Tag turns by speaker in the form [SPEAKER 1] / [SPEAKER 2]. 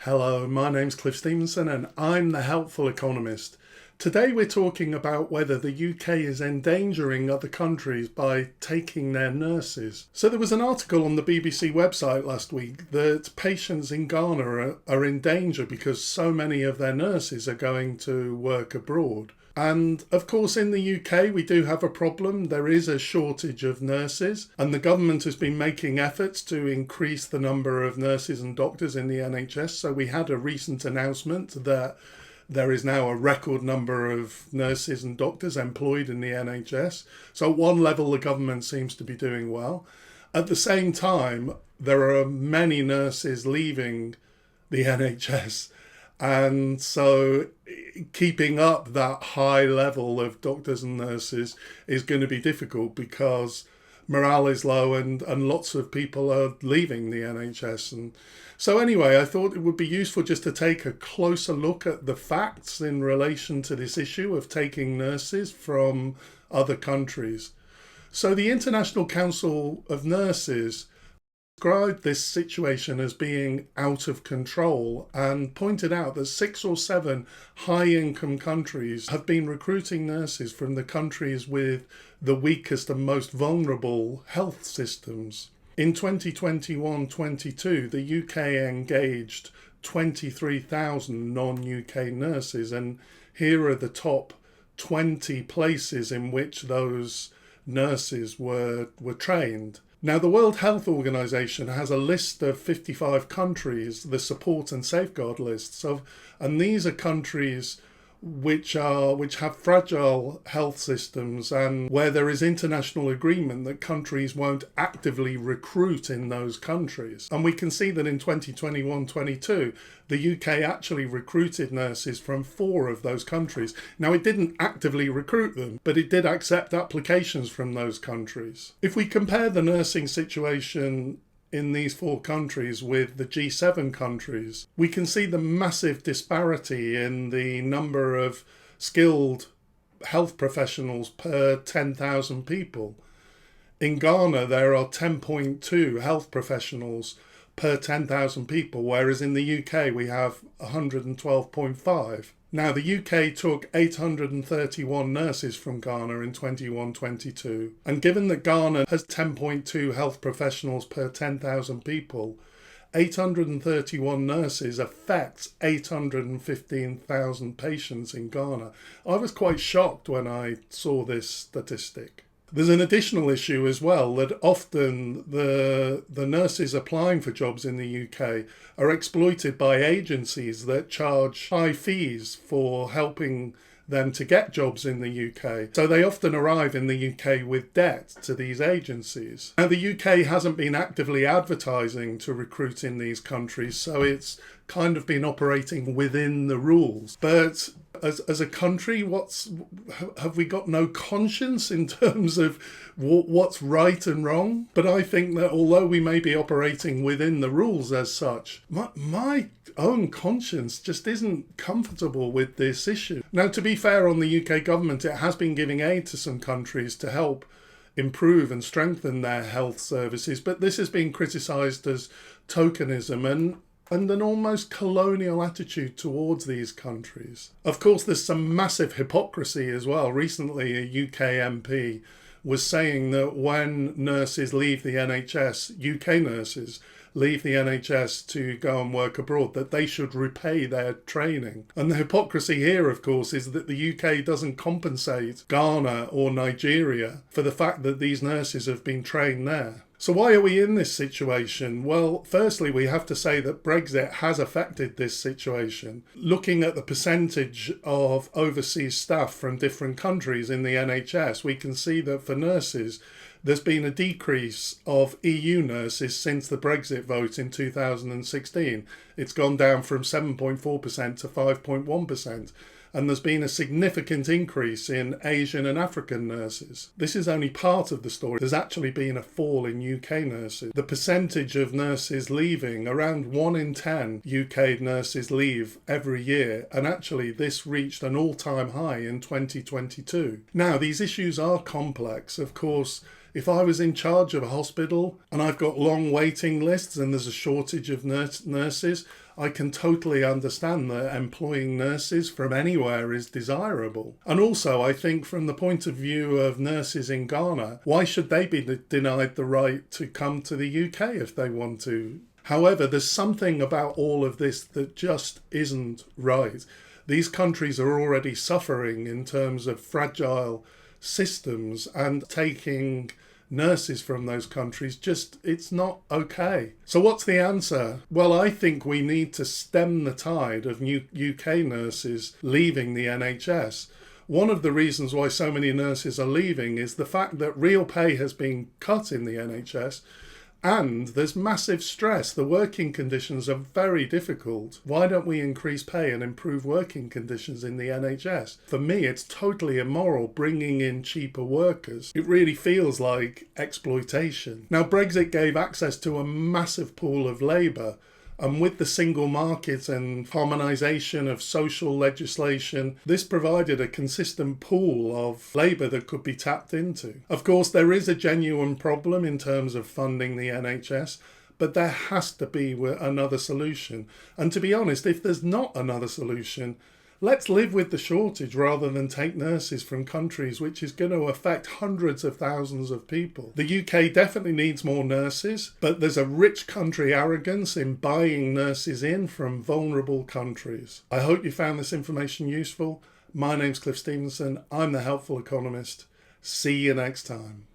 [SPEAKER 1] Hello, my name's Cliff Stevenson and I'm the Helpful Economist. Today we're talking about whether the UK is endangering other countries by taking their nurses. So there was an article on the BBC website last week that patients in Ghana are in danger because so many of their nurses are going to work abroad. And of course, in the UK, we do have a problem. There is a shortage of nurses, and the government has been making efforts to increase the number of nurses and doctors in the NHS. So we had a recent announcement that there is now a record number of nurses and doctors employed in the NHS. So at one level, the government seems to be doing well. At the same time, there are many nurses leaving the NHS. And so keeping up that high level of doctors and nurses is going to be difficult because morale is low and lots of people are leaving the NHS. And so anyway, I thought it would be useful just to take a closer look at the facts in relation to this issue of taking nurses from other countries. So the International Council of Nurses described this situation as being out of control and pointed out that 6 or 7 high-income countries have been recruiting nurses from the countries with the weakest and most vulnerable health systems. In 2021-22, the UK engaged 23,000 non-UK nurses, and here are the top 20 places in which those nurses were trained. Now, the World Health Organization has a list of 55 countries, the support and safeguard lists of, and these are countries which have fragile health systems and where there is international agreement that countries won't actively recruit in those countries. And we can see that in 2021-22, the UK actually recruited nurses from 4 of those countries. Now, it didn't actively recruit them, but it did accept applications from those countries. If we compare the nursing situation in these 4 countries with the G7 countries, we can see the massive disparity in the number of skilled health professionals per 10,000 people. In Ghana, there are 10.2 health professionals per 10,000 people, whereas in the UK we have 112.5. Now, the UK took 831 nurses from Ghana in 21-22, and given that Ghana has 10.2 health professionals per 10,000 people, 831 nurses affects 815,000 patients in Ghana. I was quite shocked when I saw this statistic. There's an additional issue as well, that often the nurses applying for jobs in the UK are exploited by agencies that charge high fees for helping them to get jobs in the UK. So they often arrive in the UK with debt to these agencies. Now, the UK hasn't been actively advertising to recruit in these countries, so it's kind of been operating within the rules. But as a country, have we got no conscience in terms of what's right and wrong? But I think that although we may be operating within the rules as such, my own conscience just isn't comfortable with this issue. Now, to be fair on the UK government, it has been giving aid to some countries to help improve and strengthen their health services, but this has been criticised as tokenism and an almost colonial attitude towards these countries. Of course, there's some massive hypocrisy as well. Recently, a UK MP was saying that when nurses leave the NHS, UK nurses leave the NHS to go and work abroad, that they should repay their training. And the hypocrisy here, of course, is that the UK doesn't compensate Ghana or Nigeria for the fact that these nurses have been trained there. So why are we in this situation? Well, firstly, we have to say that Brexit has affected this situation. Looking at the percentage of overseas staff from different countries in the NHS, we can see that for nurses, there's been a decrease of EU nurses since the Brexit vote in 2016. It's gone down from 7.4% to 5.1%. And there's been a significant increase in Asian and African nurses. This is only part of the story. There's actually been a fall in UK nurses. The percentage of nurses leaving, around 1 in 10 UK nurses leave every year, and actually this reached an all-time high in 2022. Now, these issues are complex. Of course, if I was in charge of a hospital and I've got long waiting lists and there's a shortage of nurses, I can totally understand that employing nurses from anywhere is desirable. And also, I think from the point of view of nurses in Ghana, why should they be denied the right to come to the UK if they want to? However, there's something about all of this that just isn't right. These countries are already suffering in terms of fragile systems, and taking nurses from those countries, it's not okay. So what's the answer? Well, I think we need to stem the tide of new UK nurses leaving the NHS. One of the reasons why so many nurses are leaving is the fact that real pay has been cut in the NHS, and there's massive stress. The working conditions are very difficult. Why don't we increase pay and improve working conditions in the NHS? For me, it's totally immoral bringing in cheaper workers. It really feels like exploitation. Now, Brexit gave access to a massive pool of labour. And with the single market and harmonisation of social legislation, this provided a consistent pool of labour that could be tapped into. Of course, there is a genuine problem in terms of funding the NHS, but there has to be another solution. And to be honest, if there's not another solution, let's live with the shortage rather than take nurses from countries, which is going to affect hundreds of thousands of people. The UK definitely needs more nurses, but there's a rich country arrogance in buying nurses in from vulnerable countries. I hope you found this information useful. My name's Cliff Stevenson. I'm the Helpful Economist. See you next time.